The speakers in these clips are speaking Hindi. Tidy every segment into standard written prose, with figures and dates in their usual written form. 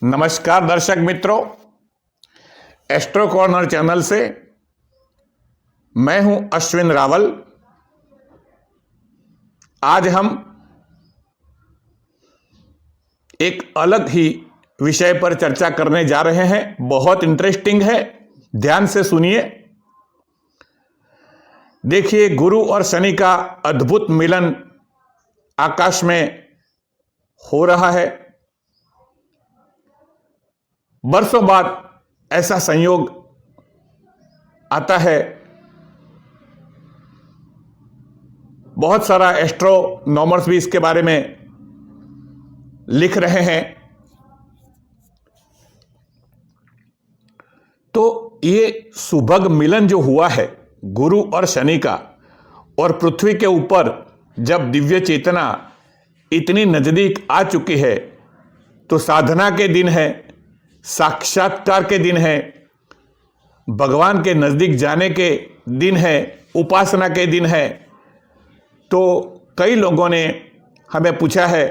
नमस्कार दर्शक मित्रों, एस्ट्रो कॉर्नर चैनल से मैं हूं अश्विन रावल। आज हम एक अलग ही विषय पर चर्चा करने जा रहे हैं। बहुत इंटरेस्टिंग है, ध्यान से सुनिए। देखिए, गुरु और शनि का अद्भुत मिलन आकाश में हो रहा है। वर्षों बाद ऐसा संयोग आता है। बहुत सारा एस्ट्रोनॉमर्स भी इसके बारे में लिख रहे हैं। तो ये सुभग मिलन जो हुआ है गुरु और शनि का, और पृथ्वी के ऊपर जब दिव्य चेतना इतनी नजदीक आ चुकी है, तो साधना के दिन है, साक्षात्कार के दिन है, भगवान के नजदीक जाने के दिन है, उपासना के दिन है। तो कई लोगों ने हमें पूछा है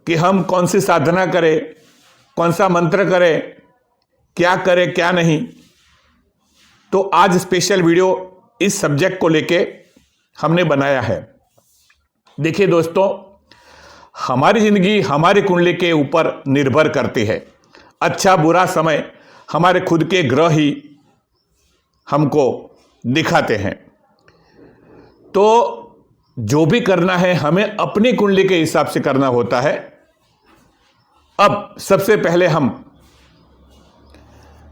कि हम कौन सी साधना करें, कौन सा मंत्र करें, क्या करें क्या नहीं। तो आज स्पेशल वीडियो इस सब्जेक्ट को लेके हमने बनाया है। देखिए दोस्तों, हमारी जिंदगी हमारी कुंडली के ऊपर निर्भर करती है। अच्छा बुरा समय हमारे खुद के ग्रह ही हमको दिखाते हैं। तो जो भी करना है हमें अपनी कुंडली के हिसाब से करना होता है। अब सबसे पहले हम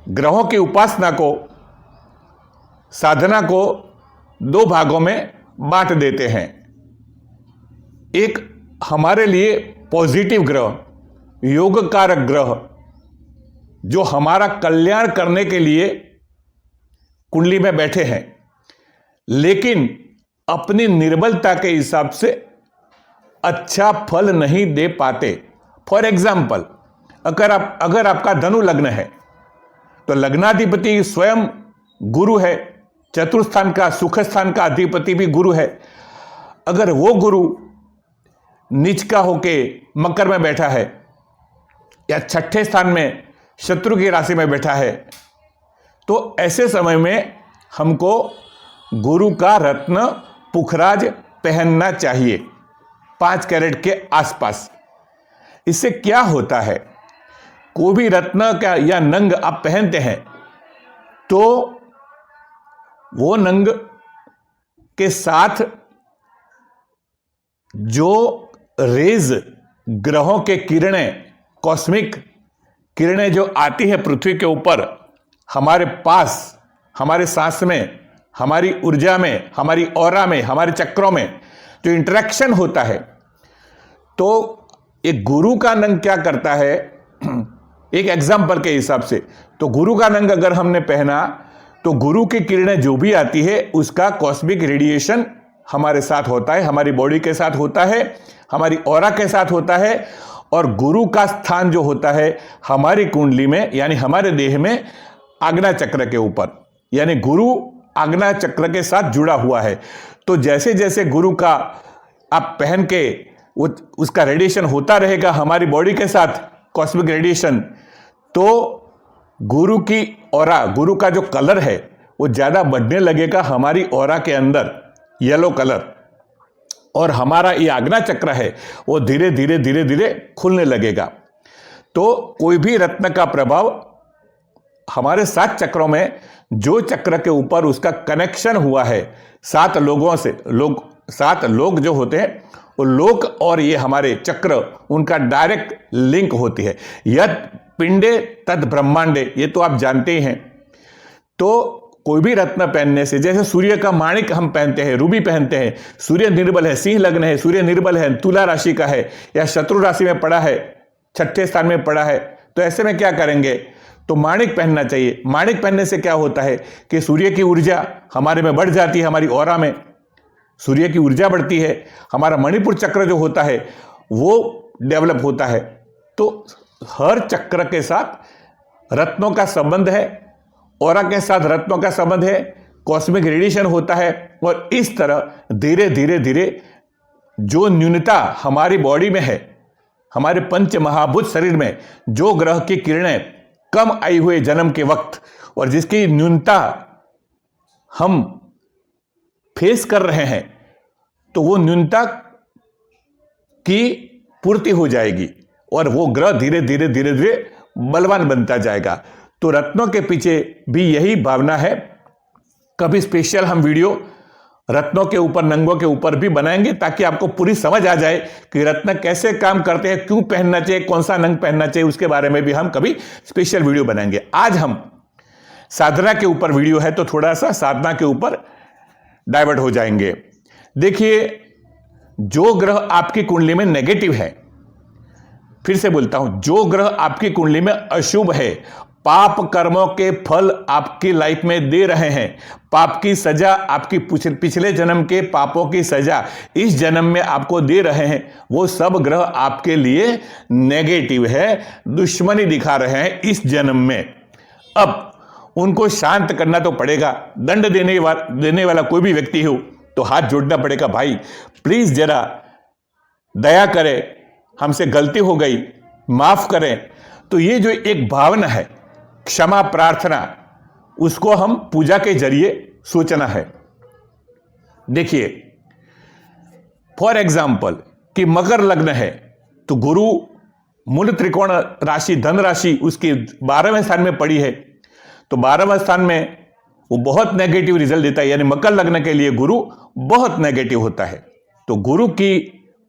ग्रहों की उपासना को, साधना को दो भागों में बांट देते हैं। एक हमारे लिए पॉजिटिव ग्रह, योग कारक ग्रह, जो हमारा कल्याण करने के लिए कुंडली में बैठे हैं, लेकिन अपनी निर्बलता के हिसाब से अच्छा फल नहीं दे पाते। फॉर एग्जाम्पल, अगर आपका धनु लग्न है तो लग्नाधिपति स्वयं गुरु है, चतुर्थ स्थान का, सुख स्थान का अधिपति भी गुरु है। अगर वो गुरु नीच का होके मकर में बैठा है या छठे स्थान में शत्रु की राशि में बैठा है, तो ऐसे समय में हमको गुरु का रत्न पुखराज पहनना चाहिए 5 कैरेट के आसपास। इससे क्या होता है, कोई भी रत्न का या नंग आप पहनते हैं तो वो नंग के साथ जो रेज, ग्रहों के किरणें, कॉस्मिक किरणें जो आती है पृथ्वी के ऊपर, हमारे पास, हमारे सांस में, हमारी ऊर्जा में, हमारी ऑरा में, हमारे चक्रों में जो इंटरेक्शन होता है, तो एक गुरु का नंग क्या करता है, एक एग्जाम्पल के हिसाब से, तो गुरु का नंग अगर हमने पहना तो गुरु की किरणें जो भी आती है उसका कॉस्मिक रेडिएशन हमारे साथ होता है, हमारी बॉडी के साथ होता है, हमारी ऑरा के साथ होता है। और गुरु का स्थान जो होता है हमारी कुंडली में, यानी हमारे देह में आज्ञा चक्र के ऊपर, यानी गुरु आज्ञा चक्र के साथ जुड़ा हुआ है। तो जैसे जैसे गुरु का आप पहन के उसका रेडिएशन होता रहेगा हमारी बॉडी के साथ, कॉस्मिक रेडिएशन, तो गुरु की ऑरा, गुरु का जो कलर है वो ज्यादा बढ़ने लगेगा हमारी ऑरा के अंदर, येलो कलर, और हमारा ये आज्ञा चक्र है वो धीरे धीरे धीरे धीरे खुलने लगेगा। तो कोई भी रत्न का प्रभाव हमारे 7 चक्रों में, जो चक्र के ऊपर उसका कनेक्शन हुआ है 7 लोगों से, 7 लोग जो होते हैं वो लोग और ये हमारे चक्र, उनका डायरेक्ट लिंक होती है। यद पिंडे तद ब्रह्मांडे, ये तो आप जानते ही हैं। तो कोई भी रत्न पहनने से, जैसे सूर्य का माणिक हम पहनते हैं, रूबी पहनते हैं, सूर्य निर्बल है, सिंह लग्न है, सूर्य निर्बल है, तुला राशि का है या शत्रु राशि में पड़ा है, छठे स्थान में पड़ा है, तो ऐसे में क्या करेंगे, तो माणिक पहनना चाहिए। माणिक पहनने से क्या होता है कि सूर्य की ऊर्जा हमारे में बढ़ जाती है, हमारी ऑरा में सूर्य की ऊर्जा बढ़ती है, हमारा मणिपुर चक्र जो होता है वो डेवलप होता है। तो हर चक्र के साथ रत्नों का संबंध है, ऑरा के साथ रत्नों का संबंध है, कॉस्मिक रेडिएशन होता है। और इस तरह धीरे धीरे धीरे जो न्यूनता हमारी बॉडी में है, हमारे पंच महाभूत शरीर में जो ग्रह की किरणें कम आई हुए जन्म के वक्त और जिसकी न्यूनता हम फेस कर रहे हैं, तो वो न्यूनता की पूर्ति हो जाएगी और वो ग्रह धीरे धीरे धीरे धीरे बलवान बनता जाएगा। तो रत्नों के पीछे भी यही भावना है। कभी स्पेशल हम वीडियो रत्नों के ऊपर, नंगों के ऊपर भी बनाएंगे ताकि आपको पूरी समझ आ जाए कि रत्न कैसे काम करते हैं, क्यों पहनना चाहिए, कौन सा नंग पहनना चाहिए, उसके बारे में भी हम कभी स्पेशल वीडियो बनाएंगे। आज हम साधना के ऊपर वीडियो है तो थोड़ा सा साधना के ऊपर डाइवर्ट हो जाएंगे। देखिए, जो ग्रह आपकी कुंडली में नेगेटिव है, फिर से बोलता हूं, जो ग्रह आपकी कुंडली में अशुभ है, पाप कर्मों के फल आपकी लाइफ में दे रहे हैं, पाप की सजा, आपकी पिछले जन्म के पापों की सजा इस जन्म में आपको दे रहे हैं, वो सब ग्रह आपके लिए नेगेटिव है, दुश्मनी दिखा रहे हैं इस जन्म में। अब उनको शांत करना तो पड़ेगा। दंड देने वाला कोई भी व्यक्ति हो तो हाथ जोड़ना पड़ेगा, भाई प्लीज जरा दया करें, हमसे गलती हो गई, माफ करें। तो ये जो एक भावना है, क्षमा प्रार्थना, उसको हम पूजा के जरिए सोचना है। देखिए, फॉर एग्जाम्पल कि मकर लग्न है तो गुरु मूल त्रिकोण राशि, धन राशि उसकी 12वें स्थान में पड़ी है, तो 12वें स्थान में वो बहुत नेगेटिव रिजल्ट देता है। यानी मकर लग्न के लिए गुरु बहुत नेगेटिव होता है। तो गुरु की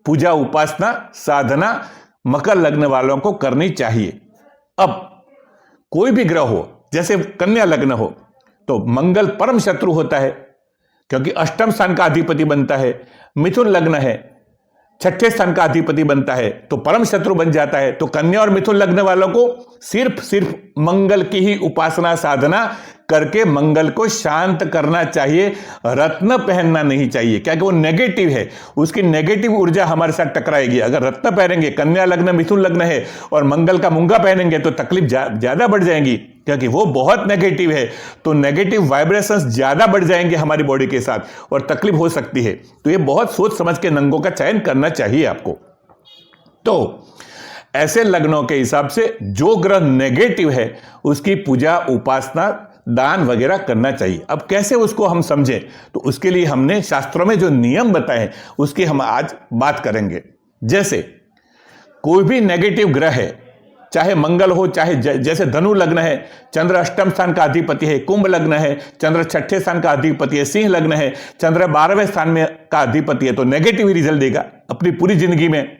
पूजा, उपासना, साधना मकर लग्न वालों को करनी चाहिए। अब कोई भी ग्रह हो, जैसे कन्या लग्न हो तो मंगल परम शत्रु होता है क्योंकि अष्टम स्थान का अधिपति बनता है। मिथुन लग्न है, छठे स्थान का अधिपति बनता है तो परम शत्रु बन जाता है। तो कन्या और मिथुन लग्न वालों को सिर्फ मंगल की ही उपासना साधना करके मंगल को शांत करना चाहिए, रत्न पहनना नहीं चाहिए, क्योंकि वो नेगेटिव है, उसकी नेगेटिव ऊर्जा हमारे साथ टकराएगी। अगर रत्न पहनेंगे, कन्या लग्न मिथुन लग्न है और मंगल का मूंगा पहनेंगे तो तकलीफ ज्यादा बढ़ जाएंगी, क्योंकि वो बहुत नेगेटिव है। तो नेगेटिव वाइब्रेशंस ज्यादा बढ़ जाएंगे हमारी बॉडी के साथ और तकलीफ हो सकती है। तो ये बहुत सोच समझ के नंगों का चयन करना चाहिए आपको। तो ऐसे लग्नों के हिसाब से जो ग्रह नेगेटिव है उसकी पूजा, उपासना, दान वगैरह करना चाहिए। अब कैसे उसको हम समझें, तो उसके लिए हमने शास्त्रों में जो नियम बताए हैं उसकी हम आज बात करेंगे। जैसे कोई भी नेगेटिव ग्रह है, चाहे मंगल हो, चाहे जैसे धनु लग्न है, चंद्र अष्टम स्थान का अधिपति है, कुंभ लग्न है, चंद्र छठे स्थान का अधिपति है, सिंह लग्न है, चंद्र 12वें स्थान में का अधिपति है, तो नेगेटिव रिजल्ट देगा अपनी पूरी जिंदगी में।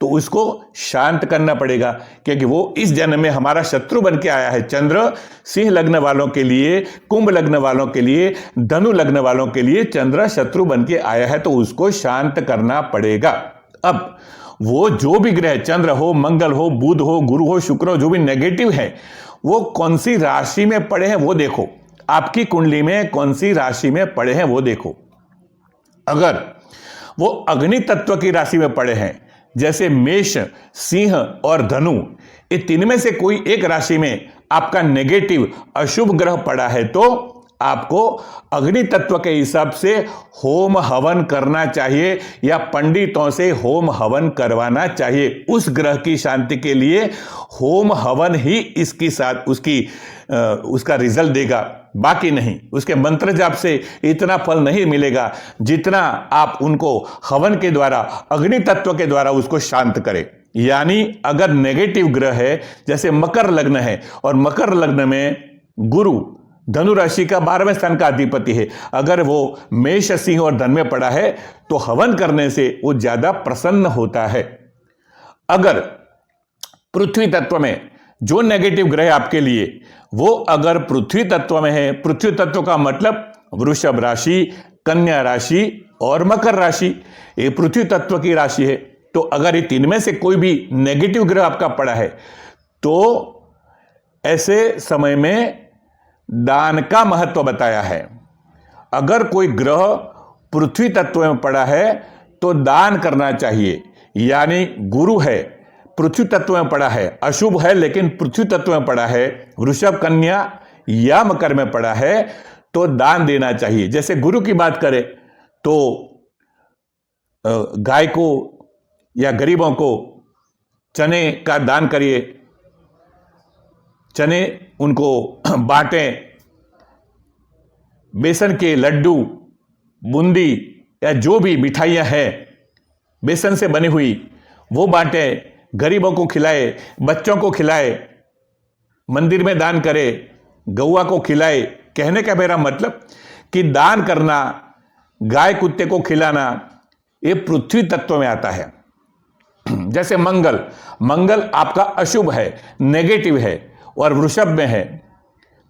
तो उसको शांत करना पड़ेगा क्योंकि वो इस जन्म में हमारा शत्रु बन के आया है। चंद्र सिंह लग्न वालों के लिए, कुंभ लग्न वालों के लिए, धनु लग्न वालों के लिए चंद्र शत्रु बन के आया है, तो उसको शांत करना पड़ेगा। अब वो जो भी ग्रह, चंद्र हो, मंगल हो, बुध हो, गुरु हो, शुक्र हो, जो भी नेगेटिव है वो कौन सी राशि में पड़े हैं वो देखो, आपकी कुंडली में कौन सी राशि में पड़े हैं वो देखो। अगर वो अग्नि तत्व की राशि में पड़े हैं, जैसे मेष, सिंह और धनु, ये तीन में से कोई एक राशि में आपका नेगेटिव अशुभ ग्रह पड़ा है, तो आपको अग्नि तत्व के हिसाब से होम हवन करना चाहिए या पंडितों से होम हवन करवाना चाहिए। उस ग्रह की शांति के लिए होम हवन ही इसकी साथ उसका रिजल्ट देगा, बाकी नहीं। उसके मंत्र जाप से इतना फल नहीं मिलेगा जितना आप उनको हवन के द्वारा, अग्नि तत्व के द्वारा उसको शांत करें। यानी अगर नेगेटिव ग्रह है, जैसे मकर लग्न है और मकर लग्न में गुरु धनु राशि का 12वें स्थान का अधिपति है, अगर वो मेष, सिंह और धन में पड़ा है तो हवन करने से वो ज्यादा प्रसन्न होता है। अगर पृथ्वी तत्व में जो नेगेटिव ग्रह आपके लिए, वो अगर पृथ्वी तत्व में है, पृथ्वी तत्व का मतलब वृषभ राशि, कन्या राशि और मकर राशि, ये पृथ्वी तत्व की राशि है। तो अगर ये तीन में से कोई भी नेगेटिव ग्रह आपका पड़ा है तो ऐसे समय में दान का महत्व बताया है। अगर कोई ग्रह पृथ्वी तत्व में पड़ा है तो दान करना चाहिए। यानी गुरु है, पृथ्वी तत्व में पड़ा है, अशुभ है लेकिन पृथ्वी तत्व में पड़ा है, वृषभ, कन्या या मकर में पड़ा है, तो दान देना चाहिए। जैसे गुरु की बात करें तो गाय को या गरीबों को चने का दान करिए, चने उनको बांटें, बेसन के लड्डू, बूंदी या जो भी मिठाइयाँ हैं बेसन से बनी हुई वो बांटें, गरीबों को खिलाए, बच्चों को खिलाए, मंदिर में दान करे, गौवा को खिलाए। कहने का मेरा मतलब कि दान करना, गाय कुत्ते को खिलाना, ये पृथ्वी तत्व में आता है। जैसे मंगल, मंगल आपका अशुभ है, नेगेटिव है, और वृषभ में है,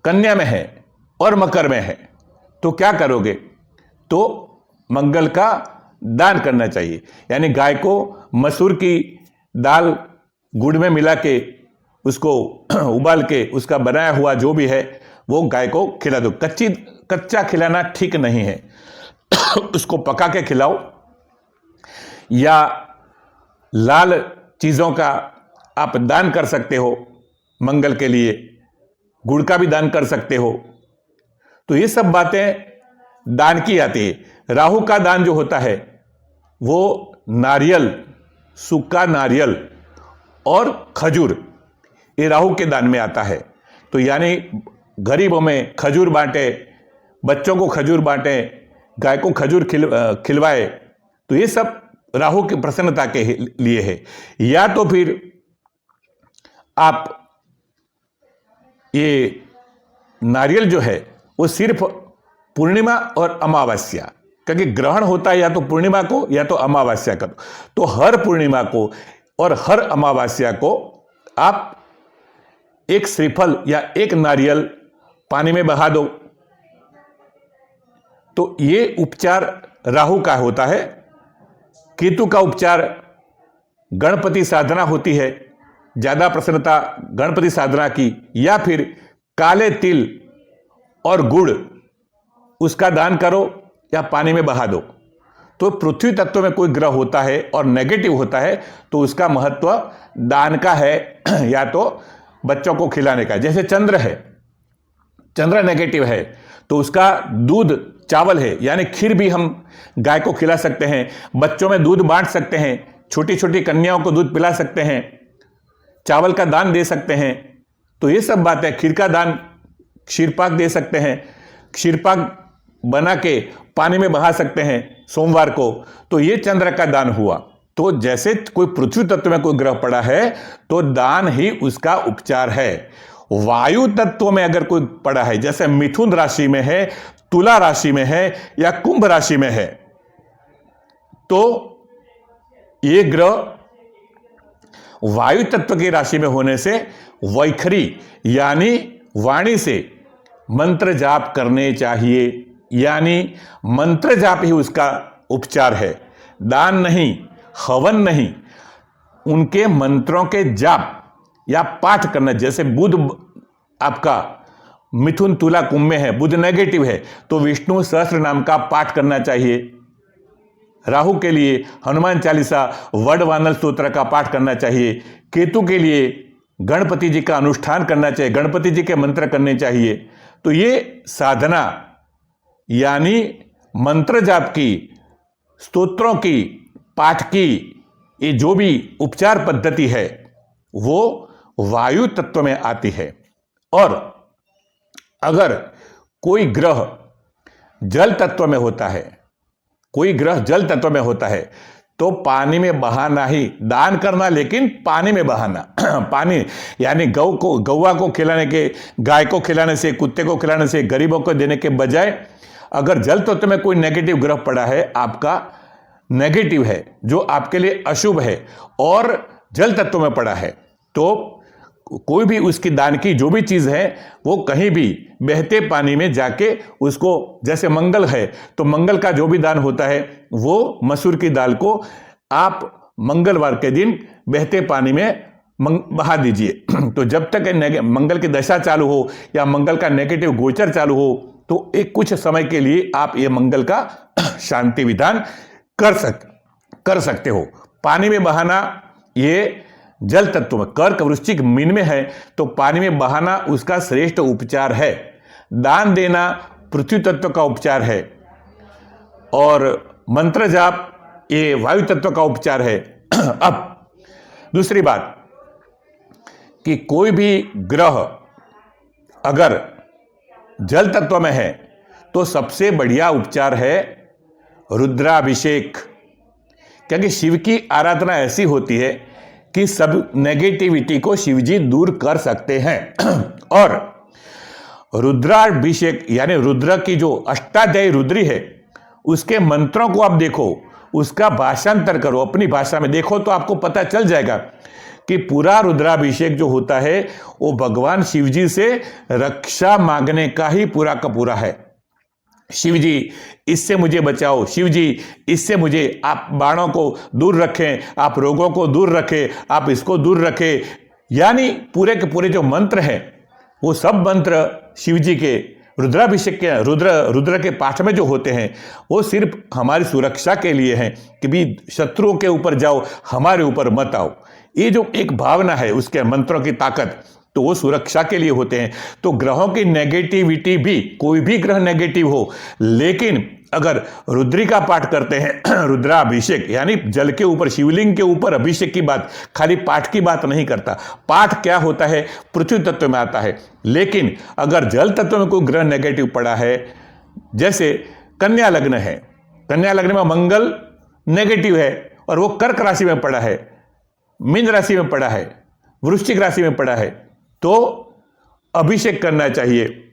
कन्या में है और मकर में है, तो क्या करोगे? तो मंगल का दान करना चाहिए, यानी गाय को मसूर की दाल गुड़ में मिला के उसको उबाल के उसका बनाया हुआ जो भी है वो गाय को खिला दो। कच्चा खिलाना ठीक नहीं है, उसको पका के खिलाओ, या लाल चीज़ों का आप दान कर सकते हो मंगल के लिए, गुड़ का भी दान कर सकते हो। तो ये सब बातें दान की आती है। राहु का दान जो होता है वो नारियल, सूखा नारियल और खजूर, ये राहु के दान में आता है। तो यानी गरीबों में खजूर बांटे, बच्चों को खजूर बांटे, गाय को खजूर खिलवाए, तो ये सब राहु की प्रसन्नता के लिए है। या तो फिर आप ये नारियल जो है वो सिर्फ पूर्णिमा और अमावस्या, क्योंकि ग्रहण होता है या तो पूर्णिमा को या तो अमावस्या का, तो हर पूर्णिमा को और हर अमावस्या को आप एक श्रीफल या एक नारियल पानी में बहा दो। तो ये उपचार राहु का होता है। केतु का उपचार गणपति साधना होती है, ज्यादा प्रसन्नता गणपति साधना की, या फिर काले तिल और गुड़ उसका दान करो या पानी में बहा दो। तो पृथ्वी तत्व में कोई ग्रह होता है और नेगेटिव होता है तो उसका महत्व दान का है या तो बच्चों को खिलाने का। जैसे चंद्र है, चंद्र नेगेटिव है तो उसका दूध चावल है, यानी खीर भी हम गाय को खिला सकते हैं, बच्चों में दूध बांट सकते हैं, छोटी छोटी कन्याओं को दूध पिला सकते हैं, चावल का दान दे सकते हैं। तो ये सब बातें, खीर का दान, क्षीरपाक दे सकते हैं, क्षीरपाक बना के पानी में बहा सकते हैं सोमवार को, तो ये चंद्र का दान हुआ। तो जैसे कोई पृथ्वी तत्व में कोई ग्रह पड़ा है तो दान ही उसका उपचार है। वायु तत्व में अगर कोई पड़ा है, जैसे मिथुन राशि में है, तुला राशि में है या कुंभ राशि में है, तो ये ग्रह वायु तत्व की राशि में होने से वैखरी यानी वाणी से मंत्र जाप करने चाहिए, यानी मंत्र जाप ही उसका उपचार है, दान नहीं, हवन नहीं, उनके मंत्रों के जाप या पाठ करना। जैसे बुध आपका मिथुन तुला कुंभ में है, बुध नेगेटिव है तो विष्णु सहस्त्र नाम का पाठ करना चाहिए। राहु के लिए हनुमान चालीसा, वडवानल स्तोत्र का पाठ करना चाहिए। केतु के लिए गणपति जी का अनुष्ठान करना चाहिए, गणपति जी के मंत्र करने चाहिए। तो ये साधना यानी मंत्र जाप की, स्तोत्रों की, पाठ की, ये जो भी उपचार पद्धति है वो वायु तत्व में आती है। और अगर कोई ग्रह जल तत्व में होता है, कोई ग्रह जल तत्व में होता है तो पानी में बहाना ही दान करना, लेकिन पानी में बहाना। पानी यानी गौवा को खिलाने के, गाय को खिलाने से, कुत्ते को खिलाने से, गरीबों को देने के बजाय अगर जल तत्व में कोई नेगेटिव ग्रह पड़ा है, आपका नेगेटिव है जो आपके लिए अशुभ है और जल तत्व में पड़ा है, तो कोई भी उसकी दान की जो भी चीज है वो कहीं भी बहते पानी में जाके उसको, जैसे मंगल है तो मंगल का जो भी दान होता है वो मसूर की दाल को आप मंगलवार के दिन बहते पानी में बहा दीजिए। तो जब तक मंगल की दशा चालू हो या मंगल का नेगेटिव गोचर चालू हो तो एक कुछ समय के लिए आप ये मंगल का शांति विधान कर सकते हो। पानी में बहाना ये जल तत्व में, कर्क वृश्चिक मीन में है तो पानी में बहाना उसका श्रेष्ठ उपचार है। दान देना पृथ्वी तत्व का उपचार है और मंत्र जाप ये वायु तत्व का उपचार है। अब दूसरी बात, कि कोई भी ग्रह अगर जल तत्व में है तो सबसे बढ़िया उपचार है रुद्राभिषेक, क्योंकि शिव की आराधना ऐसी होती है कि सब नेगेटिविटी को शिवजी दूर कर सकते हैं। और रुद्राभिषेक यानी रुद्र की जो अष्टाध्यायी रुद्री है उसके मंत्रों को आप देखो, उसका भाषांतर करो, अपनी भाषा में देखो तो आपको पता चल जाएगा कि पूरा रुद्राभिषेक जो होता है वो भगवान शिवजी से रक्षा मांगने का ही पूरा का पूरा है। शिवजी इससे मुझे बचाओ, शिवजी इससे मुझे, आप बाणों को दूर रखें, आप रोगों को दूर रखें, आप इसको दूर रखें, यानी पूरे के पूरे जो मंत्र हैं वो सब मंत्र शिवजी के रुद्राभिषेक के रुद्र के पाठ में जो होते हैं वो सिर्फ हमारी सुरक्षा के लिए हैं कि भी शत्रुओं के ऊपर जाओ, हमारे ऊपर मत आओ। ये जो एक भावना है उसके मंत्रों की ताकत, तो वो सुरक्षा के लिए होते हैं। तो ग्रहों की नेगेटिविटी भी, कोई भी ग्रह नेगेटिव हो, लेकिन अगर रुद्री का पाठ करते हैं रुद्राभिषेक यानी जल के ऊपर, शिवलिंग के ऊपर अभिषेक की बात, खाली पाठ की बात नहीं करता। पाठ क्या होता है, पृथ्वी तत्व में आता है, लेकिन अगर जल तत्व में कोई ग्रह नेगेटिव पड़ा है, जैसे कन्या लग्न है, कन्या लग्न में मंगल नेगेटिव है और वो कर्क राशि में पड़ा है, मीन राशि में पड़ा है, वृश्चिक राशि में पड़ा है, तो अभिषेक करना चाहिए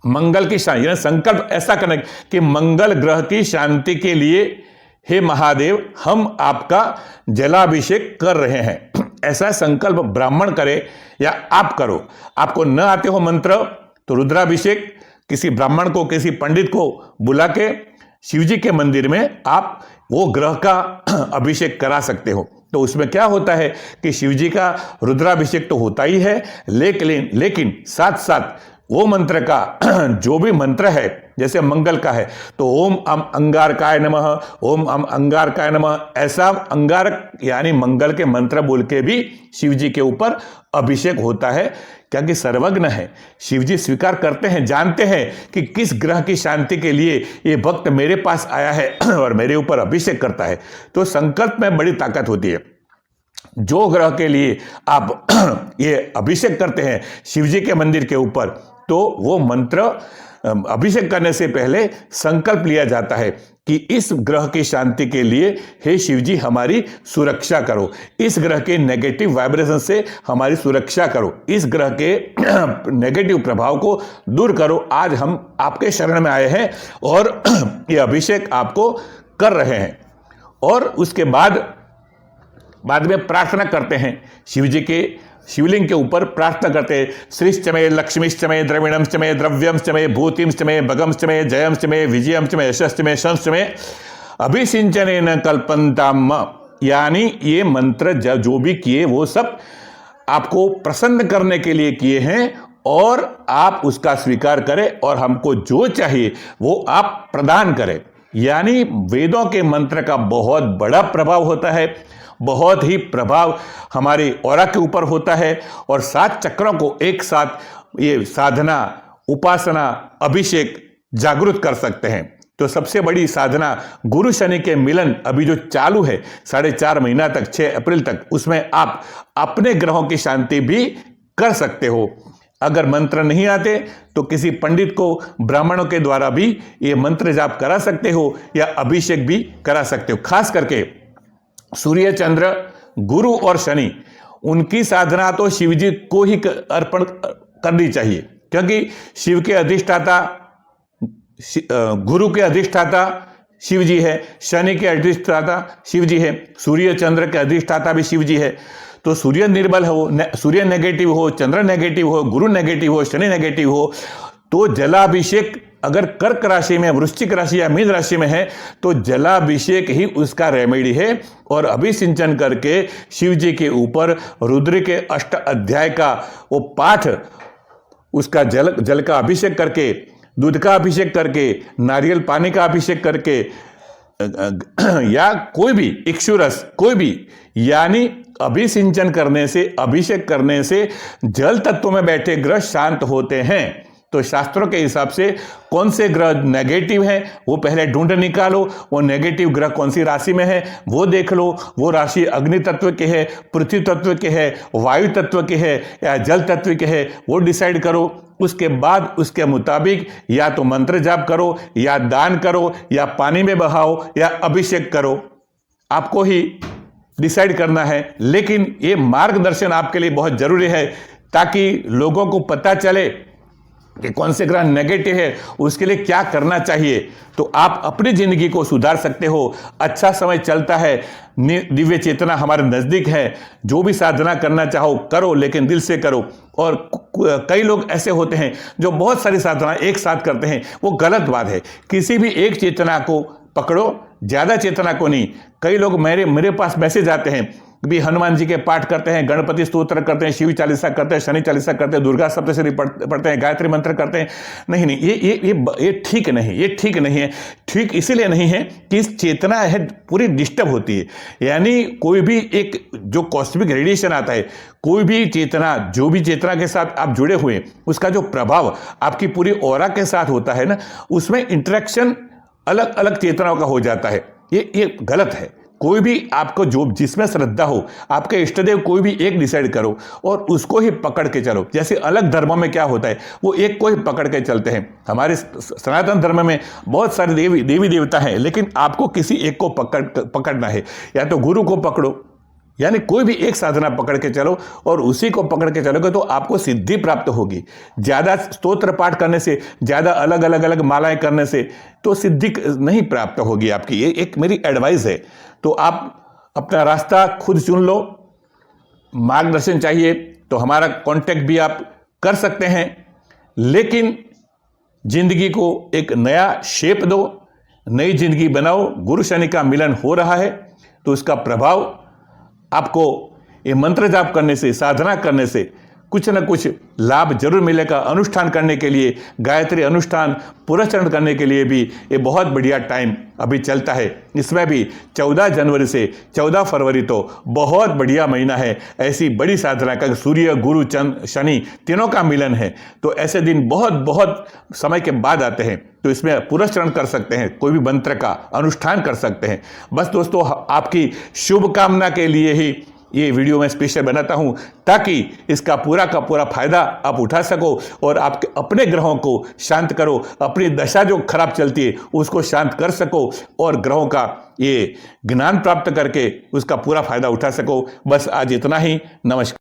मंगल की शांति, यानी संकल्प ऐसा करना कि मंगल ग्रह की शांति के लिए हे महादेव हम आपका जलाभिषेक कर रहे हैं। ऐसा संकल्प ब्राह्मण करे या आप करो। आपको न आते हो मंत्र तो रुद्राभिषेक किसी ब्राह्मण को, किसी पंडित को बुला के शिवजी के मंदिर में आप वो ग्रह का अभिषेक करा सकते हो। तो उसमें क्या होता है कि शिवजी का रुद्राभिषेक तो होता ही है, लेकिन साथ साथ वो मंत्र का जो भी मंत्र है, जैसे मंगल का है तो ओम अम अंगारकाय नमः, ओम अम अंगारकाय नमः, ऐसा अंगारक यानी मंगल के मंत्र बोल के भी शिवजी के ऊपर अभिषेक होता है, क्योंकि सर्वज्ञ है शिवजी, स्वीकार करते हैं, जानते हैं कि किस ग्रह की शांति के लिए ये भक्त मेरे पास आया है और मेरे ऊपर अभिषेक करता है। तो संकल्प में बड़ी ताकत होती है। जो ग्रह के लिए आप ये अभिषेक करते हैं शिवजी के मंदिर के ऊपर, तो वो मंत्र अभिषेक करने से पहले संकल्प लिया जाता है कि इस ग्रह की शांति के लिए हे शिवजी हमारी सुरक्षा करो, इस ग्रह के नेगेटिव वाइब्रेशन से हमारी सुरक्षा करो, इस ग्रह के नेगेटिव प्रभाव को दूर करो। आज हम आपके शरण में आए हैं और ये अभिषेक आपको कर रहे हैं। और उसके बाद में प्रार्थना करते हैं शिवजी के शिवलिंग के ऊपर, प्रार्थना करते हैं श्रीश्चमे लक्ष्मीश्चमे द्रविणमश्चमे द्रव्यमश्चमे भूतिमश्चमे भगमश्चमे जयमश्चमे विजयमश्चमे यशश्चमे शंश्चमे अभिसिंचनेन कल्पन्ताम, यानी ये मंत्र जो भी किए वो सब आपको प्रसन्न करने के लिए किए हैं और आप उसका स्वीकार करें और हमको जो चाहिए वो आप प्रदान करें। यानी वेदों के मंत्र का बहुत बड़ा प्रभाव होता है, बहुत ही प्रभाव हमारे ऑरा के ऊपर होता है और 7 चक्रों को एक साथ ये साधना, उपासना, अभिषेक जागृत कर सकते हैं। तो सबसे बड़ी साधना गुरु शनि के मिलन अभी जो चालू है 4.5 महीना तक, 6 अप्रैल तक, उसमें आप अपने ग्रहों की शांति भी कर सकते हो। अगर मंत्र नहीं आते तो किसी पंडित को, ब्राह्मणों के द्वारा भी ये मंत्र जाप करा सकते हो या अभिषेक भी करा सकते हो। खास करके सूर्य, चंद्र, गुरु और शनि, उनकी साधना तो शिवजी को ही अर्पण करनी चाहिए, क्योंकि शिव के अधिष्ठाता, गुरु के अधिष्ठाता शिवजी है, शनि के अधिष्ठाता शिवजी है, सूर्य चंद्र के अधिष्ठाता भी शिवजी है। तो सूर्य निर्बल हो, सूर्य नेगेटिव हो, चंद्र नेगेटिव हो, गुरु नेगेटिव हो, शनि नेगेटिव हो, तो जलाभिषेक अगर कर्क राशि में, वृश्चिक राशि या मीन राशि में है तो जलाभिषेक ही उसका रेमेडी है। और अभिसिंचन करके शिव जी के ऊपर रुद्र के 8 अध्याय का वो पाठ, उसका जल का अभिषेक करके, दूध का अभिषेक करके, नारियल पानी का अभिषेक करके, या कोई भी इक्षुरस, कोई भी, यानी अभिसिंचन करने से, अभिषेक करने से जल तत्व में बैठे ग्रह शांत होते हैं। तो शास्त्रों के हिसाब से कौन से ग्रह नेगेटिव हैं वो पहले ढूंढ निकालो, वो नेगेटिव ग्रह कौन सी राशि में है वो देख लो, वो राशि अग्नि तत्व के है, पृथ्वी तत्व के है, वायु तत्व के है या जल तत्व के है, वो डिसाइड करो। उसके बाद उसके मुताबिक या तो मंत्र जाप करो, या दान करो, या पानी में बहाओ, या अभिषेक करो, आपको ही डिसाइड करना है। लेकिन ये मार्गदर्शन आपके लिए बहुत जरूरी है ताकि लोगों को पता चले कि कौन से ग्रह नेगेटिव है, उसके लिए क्या करना चाहिए। तो आप अपनी जिंदगी को सुधार सकते हो। अच्छा समय चलता है, दिव्य चेतना हमारे नजदीक है। जो भी साधना करना चाहो करो, लेकिन दिल से करो। और कई लोग ऐसे होते हैं जो बहुत सारी साधना एक साथ करते हैं, वो गलत बात है। किसी भी एक चेतना को पकड़ो, ज्यादा चेतना को नहीं। कई लोग मेरे पास मैसेज आते हैं भी हनुमान जी के पाठ करते हैं, गणपति स्तोत्र करते हैं, शिव चालीसा करते हैं, शनि चालीसा करते हैं, दुर्गा सप्तशती पढ़ते हैं, गायत्री मंत्र करते हैं। नहीं, ये ठीक नहीं, ये ठीक नहीं है। ठीक इसीलिए नहीं है कि इस चेतना है पूरी डिस्टर्ब होती है। यानी कोई भी एक जो कॉस्मिक रेडिएशन आता है, कोई भी चेतना, जो भी चेतना के साथ आप जुड़े हुए, उसका जो प्रभाव आपकी पूरी ऑरा के साथ होता है ना, उसमें इंटरेक्शन अलग अलग चेतनाओं का हो जाता है। ये गलत है। कोई भी आपको जो जिसमें श्रद्धा हो, आपके इष्टदेव कोई भी एक डिसाइड करो और उसको ही पकड़ के चलो। जैसे अलग धर्मों में क्या होता है, वो एक को ही पकड़ के चलते हैं। हमारे सनातन धर्म में बहुत सारे देवी देवता हैं, लेकिन आपको किसी एक को पकड़ना है। या तो गुरु को पकड़ो, यानी कोई भी एक साधना पकड़ के चलो और उसी को पकड़ के चलोगे तो आपको सिद्धि प्राप्त होगी। ज़्यादा स्तोत्र पाठ करने से, ज़्यादा अलग अलग मालाएं करने से तो सिद्धि नहीं प्राप्त होगी आपकी। ये एक मेरी एडवाइस है। तो आप अपना रास्ता खुद चुन लो। मार्गदर्शन चाहिए तो हमारा कांटेक्ट भी आप कर सकते हैं, लेकिन जिंदगी को एक नया शेप दो, नई जिंदगी बनाओ। गुरु शनि का मिलन हो रहा है तो उसका प्रभाव आपको ये मंत्र जाप करने से, साधना करने से कुछ न कुछ लाभ जरूर मिलेगा। अनुष्ठान करने के लिए, गायत्री अनुष्ठान पुरस्चरण करने के लिए भी ये बहुत बढ़िया टाइम अभी चलता है। इसमें भी 14 जनवरी से 14 फरवरी तो बहुत बढ़िया महीना है। ऐसी बड़ी साधना का सूर्य, गुरु, चंद्र, शनि तीनों का मिलन है, तो ऐसे दिन बहुत समय के बाद आते हैं। तो इसमें पुरस्चरण कर सकते हैं, कोई भी मंत्र का अनुष्ठान कर सकते हैं। बस दोस्तों, आपकी शुभकामना के लिए ही ये वीडियो मैं स्पेशल बनाता हूं, ताकि इसका पूरा का पूरा फायदा आप उठा सको और आपके अपने ग्रहों को शांत करो, अपनी दशा जो खराब चलती है उसको शांत कर सको और ग्रहों का ये ज्ञान प्राप्त करके उसका पूरा फायदा उठा सको। बस आज इतना ही। नमस्कार।